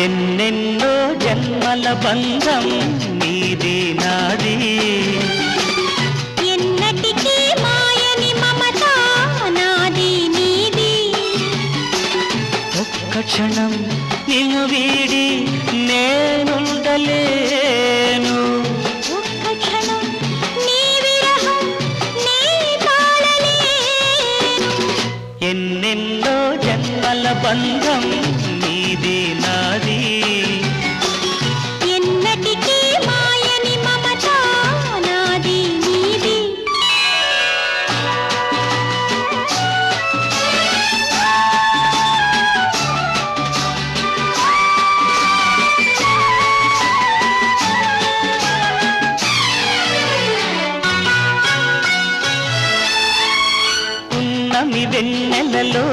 ఎన్నెన్నో జన్మల బంధం నీది నాది ఎన్నటికీ మాయని మమత నాది నీది ఒక్క క్షణం నిన్ను వీడి నేనుండలేను ఒక్క క్షణం నీ విరహం నీ తాళలేను ఎన్నెన్నో జన్మల బంధం నీది నాది ఎన్నటికీ మాయని మమత నాది నీది ఉన్నమి వెన్నెలలో